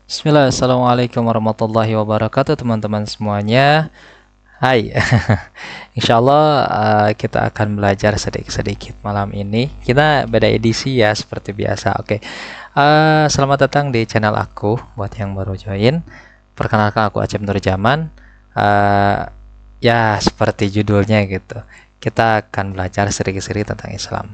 Bismillah, Assalamualaikum warahmatullahi wabarakatuh teman-teman semuanya. Hai, Insya Allah kita akan belajar sedikit-sedikit malam ini. Kita beda edisi ya seperti biasa. Oke, selamat datang di channel aku buat yang baru join. Perkenalkan aku Acep Nurjaman. Ya seperti judulnya gitu. Kita akan belajar sedikit-sedikit tentang Islam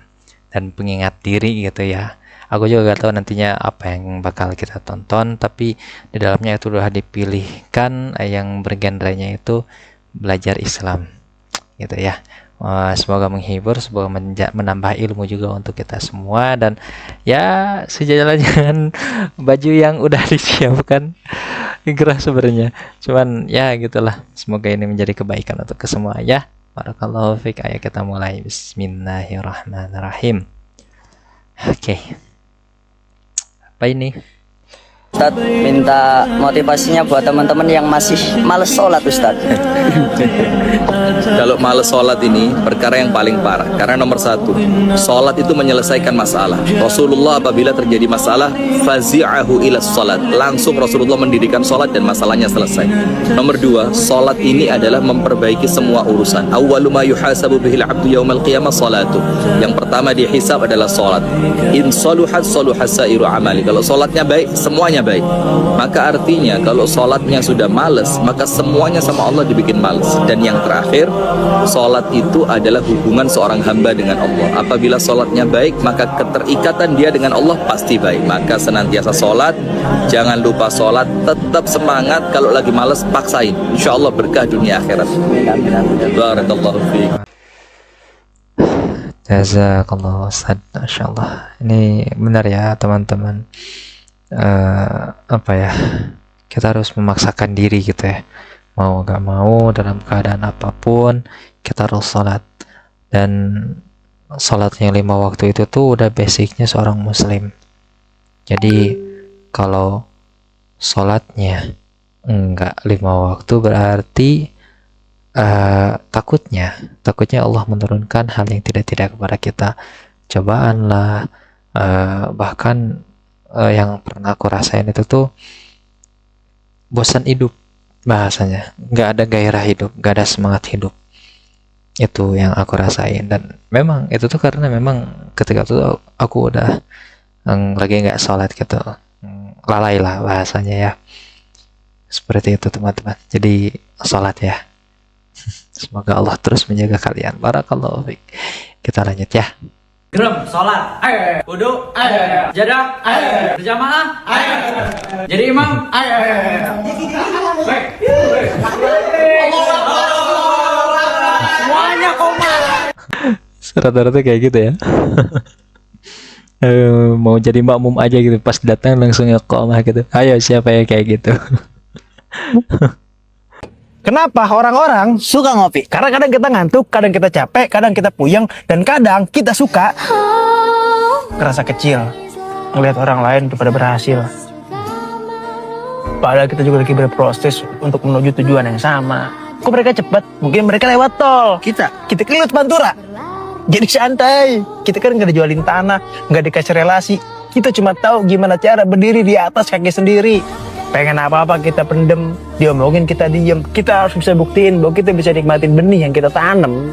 dan pengingat diri gitu ya. Aku juga gak tahu nantinya apa yang bakal kita tonton, tapi di dalamnya itu udah dipilihkan yang bergenrenya itu belajar Islam gitu ya. Semoga menghibur, semoga menambah ilmu juga untuk kita semua, dan ya sejalan dengan baju yang udah disiapkan gerah sebenarnya, cuman ya gitulah, semoga ini menjadi kebaikan untuk semua ya. Barakallahu fiik. Ayo kita mulai. Bismillahirrahmanirrahim. Oke. Apa ini? Ustadz minta motivasinya buat teman-teman yang masih males sholat Ustadz. Kalau males sholat ini perkara yang paling parah. Karena nomor satu, sholat itu menyelesaikan masalah. Rasulullah apabila terjadi masalah, fazi'ahu ila sholat, langsung Rasulullah mendirikan sholat dan masalahnya selesai. Nomor dua, sholat ini adalah memperbaiki semua urusan. Awwalu ma yuhasabu bihil abdu yaumal qiyamah sholatu. Yang pertama dihisab adalah sholat. In soluhat soluhat sairu amali. Kalau sholatnya baik, semuanya baik. Maka artinya kalau sholatnya sudah males, maka semuanya sama Allah dibikin males. Dan yang terakhir, sholat itu adalah hubungan seorang hamba dengan Allah. Apabila sholatnya baik, maka keterikatan dia dengan Allah pasti baik. Maka senantiasa sholat, jangan lupa sholat, tetap semangat. Kalau lagi males, paksain. Insya Allah berkah dunia akhirat. Barakallahu fiik. Jazakallah Ustaz. Masya Allah, ini benar ya teman-teman. Apa ya, kita harus memaksakan diri gitu ya, mau gak mau dalam keadaan apapun kita harus sholat. Dan sholatnya 5 waktu itu tuh udah basicnya seorang muslim. Jadi kalau sholatnya enggak 5 waktu berarti takutnya Allah menurunkan hal yang tidak kepada kita, cobaan lah, bahkan yang pernah aku rasain itu tuh bosan hidup bahasanya, nggak ada gairah hidup, nggak ada semangat hidup. Itu yang aku rasain, dan memang itu tuh karena memang ketika itu aku udah lagi nggak sholat gitu, lalai lah bahasanya ya, seperti itu teman-teman. Jadi sholat ya. Semoga Allah terus menjaga kalian. Barakallahu fiik. Kita lanjut ya. Gerem, sholat, wudu, jadah, berjamaah, jadi imam, semuanya koma. Rata-rata kayak gitu ya. Mau jadi makmum aja gitu, pas datang langsung iqamah gitu. Ayo siapa ya kayak gitu. Kenapa orang-orang suka ngopi? Karena kadang kita ngantuk, kadang kita capek, kadang kita puyeng, dan kadang kita suka ngerasa kecil ngelihat orang lain pada berhasil. Padahal kita juga lagi berproses untuk menuju tujuan yang sama. Kok mereka cepat? Mungkin mereka lewat tol. Kita lewat Pantura. Jadi santai. Kita kan nggak dijualin tanah, nggak dikasih relasi. Kita cuma tahu gimana cara berdiri di atas kaki sendiri. Pengen apa-apa kita pendem, diomongin kita diem. Kita harus bisa buktiin bahwa kita bisa nikmatin benih yang kita tanam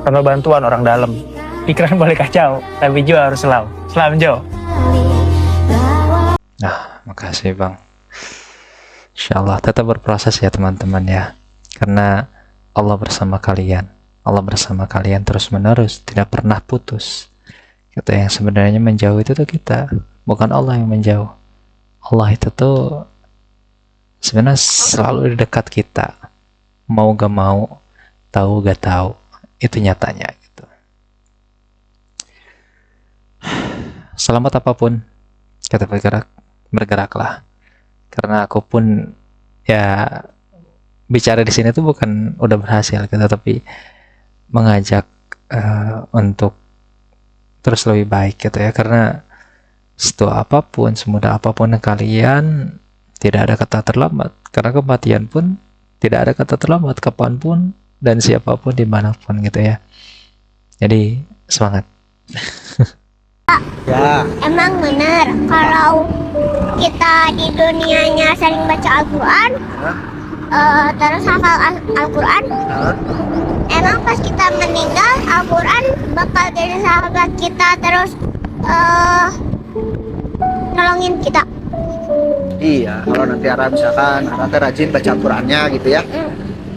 tanpa bantuan orang dalam. Pikiran boleh kacau, tapi Jo harus selalu. Selam Jo. Nah, makasih Bang. Insyaallah tetap berproses ya teman-teman ya. Karena Allah bersama kalian. Allah bersama kalian terus-menerus, tidak pernah putus. Kita yang sebenarnya menjauh itu tuh kita, bukan Allah yang menjauh. Allah itu tuh sebenarnya selalu di dekat kita, mau gak mau, tahu gak tahu, itu nyatanya gitu. Selamat apapun kita bergeraklah, karena aku pun ya bicara di sini tuh bukan udah berhasil gitu, tapi mengajak untuk terus lebih baik gitu ya, karena setua apapun, semudah apapun kalian, tidak ada kata terlambat. Karena kematian pun tidak ada kata terlambat, kapanpun dan siapapun dimanapun gitu ya. Jadi semangat. Ya. Emang benar kalau kita di dunianya sering baca Al-Quran, terus hafal Al-Quran, emang pas kita meninggal Al-Quran bakal jadi sahabat kita terus nolongin kita. Iya, kalau nanti Ara misalkan Ara teh rajin baca Al-Qurannya gitu ya,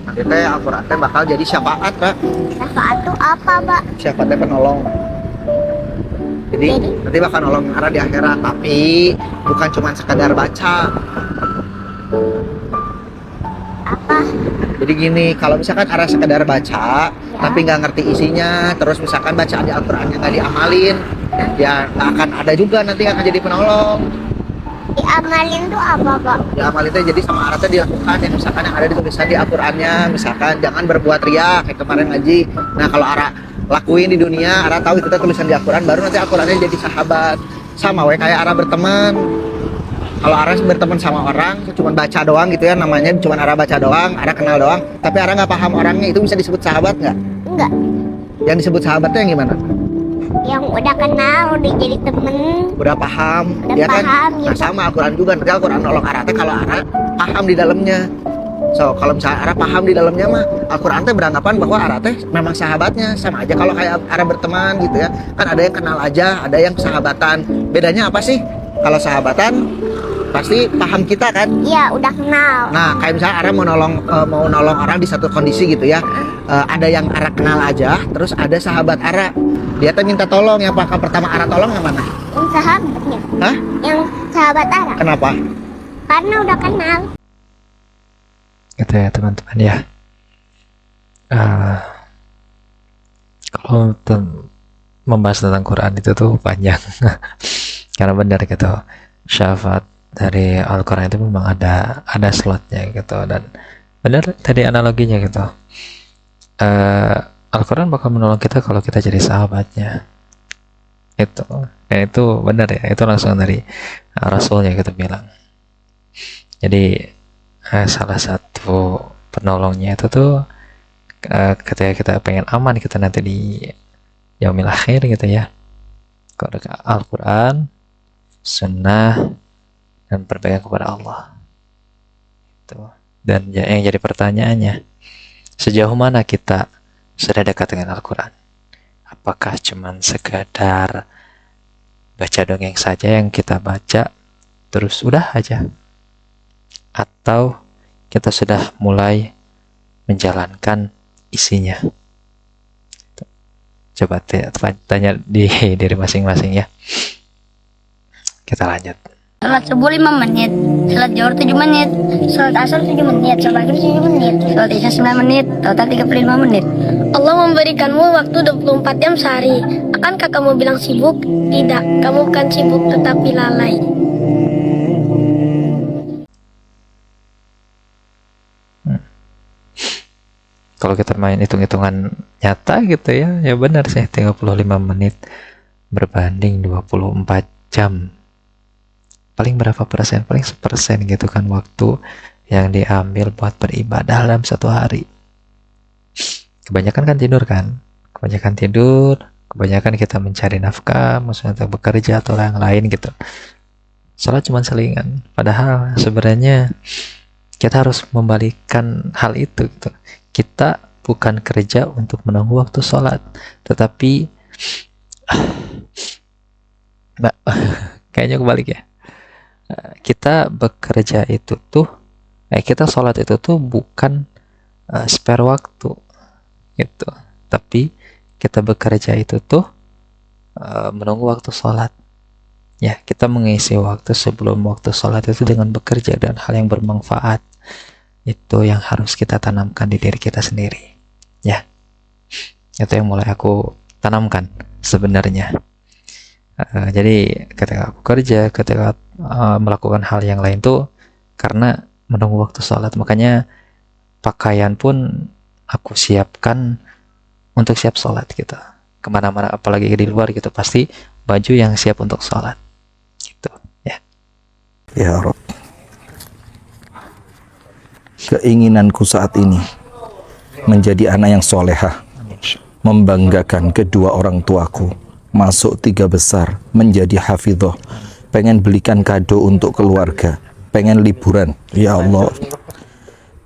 nanti teh Al-Quran teh bakal jadi syafaat, Pak. Syafaat itu apa, Pak? Syafaat teh penolong. Jadi nanti bakal nolong Ara di akhirat, tapi bukan cuma sekadar baca. Apa? Jadi gini, kalau misalkan Ara sekadar baca, tapi nggak ngerti isinya, terus misalkan bacaan di Al-Qurannya nggak diamalin, ya nggak akan ada juga nanti akan jadi penolong. Diamalin tuh apa, Pak? Diamalin itu jadi sama Ara teh dilakukan ya, misalkan yang ada di tulisan di Al-Qurannya, misalkan jangan berbuat ria kayak kemarin ngaji. Nah kalau Ara lakuin di dunia, Ara tahu itu tulisan di Al-Quran, baru nanti Al-Qurannya jadi sahabat. Sama kayak Ara berteman. Kalau Ara berteman sama orang, cuma baca doang gitu ya, namanya cuma Ara baca doang, Ara kenal doang, tapi Ara nggak paham orangnya, itu bisa disebut sahabat nggak? Enggak. Yang disebut sahabatnya yang gimana? Yang udah kenal, udah jadi temen. Udah paham, Udah ya kan? paham, Nah gitu. sama Al-Quran juga, nanti Al-Quran nolong Ara teh kalau Ara paham di dalamnya. So kalau misalnya Ara paham di dalamnya mah, Al-Quran teh beranggapan bahwa Ara teh memang sahabatnya. Sama aja kalau kayak Ara berteman gitu ya, kan ada yang kenal aja, ada yang sahabatan. Bedanya apa sih? Kalau sahabatan pasti paham kita kan. Iya, udah kenal. Nah kayak misalnya Ara mau nolong orang di satu kondisi gitu ya, ada yang Ara kenal aja, terus ada sahabat Ara, dia tuh minta tolong, yang pertama Ara tolong yang mana? Yang sahabatnya. Hah? Yang sahabat Ara. Kenapa? Karena udah kenal. Gitu ya teman-teman ya. Kalau membahas tentang Quran itu tuh panjang. Karena benar gitu, syafaat dari Al-Quran itu memang ada slotnya gitu, dan benar tadi analoginya gitu. Al-Quran bakal menolong kita kalau kita jadi sahabatnya. Itu, ya itu benar ya, itu langsung dari Rasulnya kita bilang. Jadi salah satu penolongnya itu tuh ketika kita pengen aman kita nanti di yaumil akhir gitu ya, kalau Al-Quran, Sunnah, dan berpegang kepada Allah. Itu. Dan yang jadi pertanyaannya, sejauh mana kita sudah dekat dengan Al-Quran? Apakah cuman sekadar baca dongeng saja yang kita baca terus udah aja? Atau kita sudah mulai menjalankan isinya? Coba tanya di diri masing-masing ya. Kita lanjut. Salat subuh 5 menit, salat zuhur 7 menit, salat asar 7 menit, salat maghrib 7 menit, salat isya 9 menit, total 35 menit. Allah memberikanmu waktu 24 jam sehari. Akankah kamu bilang sibuk? Tidak, kamu bukan sibuk tetapi lalai. Kalau kita main hitung-hitungan nyata gitu ya, ya benar sih 35 menit berbanding 24 jam. Paling berapa persen? Paling 1% gitu kan waktu yang diambil buat beribadah dalam satu hari. Kebanyakan kan tidur kan? Kebanyakan tidur, kebanyakan kita mencari nafkah, maksudnya bekerja atau yang lain gitu. Salat cuma selingan. Padahal sebenarnya kita harus membalikkan hal itu gitu. Kita bukan kerja untuk menunggu waktu sholat, tetapi kayaknya kebalik ya. Kita bekerja itu tuh, kita sholat itu tuh bukan spare waktu gitu, tapi kita bekerja itu tuh menunggu waktu sholat. Ya, kita mengisi waktu sebelum waktu sholat itu dengan bekerja dan hal yang bermanfaat. Itu yang harus kita tanamkan di diri kita sendiri. Ya, itu yang mulai aku tanamkan sebenarnya. Jadi ketika aku kerja, ketika melakukan hal yang lain tuh karena menunggu waktu sholat, makanya pakaian pun aku siapkan untuk siap sholat gitu. Kemana-mana apalagi di luar gitu, pasti baju yang siap untuk sholat gitu ya. Ya Rob, keinginanku saat ini menjadi anak yang solehah, membanggakan kedua orang tuaku, masuk 3 besar, menjadi hafidhoh, pengen belikan kado untuk keluarga, pengen liburan, ya Allah,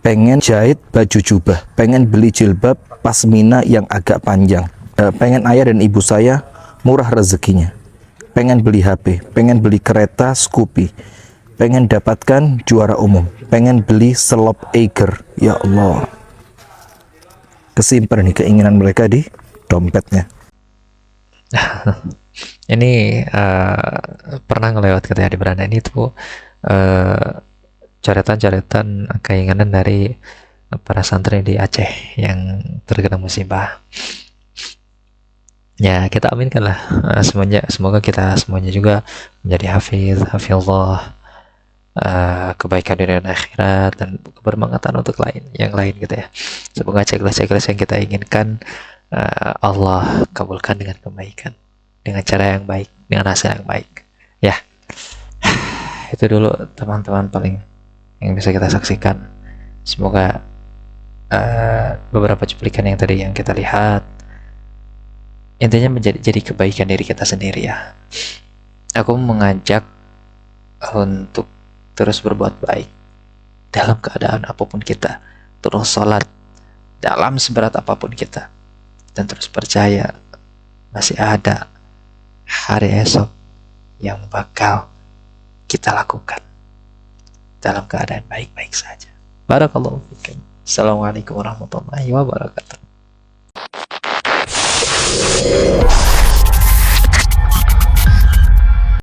pengen jahit baju jubah, pengen beli jilbab pasmina yang agak panjang, pengen ayah dan ibu saya murah rezekinya, pengen beli HP, pengen beli kereta Scoopy, pengen dapatkan juara umum, pengen beli selop Eiger, ya Allah. Kesimpan nih keinginan mereka di dompetnya. Ini pernah ngelewat ketika di beranda ini tuh coretan-coretan keinginan dari para santri di Aceh yang terkena musibah. Ya, kita aminkan lah semuanya. Semoga kita semuanya juga menjadi hafizullah, kebaikan dunia dan akhirat, dan kebermanfaatan untuk yang lain gitu ya. Semoga checklist yang kita inginkan Allah kabulkan dengan kebaikan, dengan cara yang baik, dengan rasa yang baik ya. Itu dulu teman-teman paling yang bisa kita saksikan. Semoga beberapa cuplikan yang tadi yang kita lihat intinya menjadi kebaikan diri kita sendiri ya. Aku mengajak untuk terus berbuat baik dalam keadaan apapun kita, terus sholat dalam seberat apapun kita, dan terus percaya masih ada hari esok yang bakal kita lakukan dalam keadaan baik-baik saja. Barakallahu fikum. Assalamualaikum warahmatullahi wabarakatuh.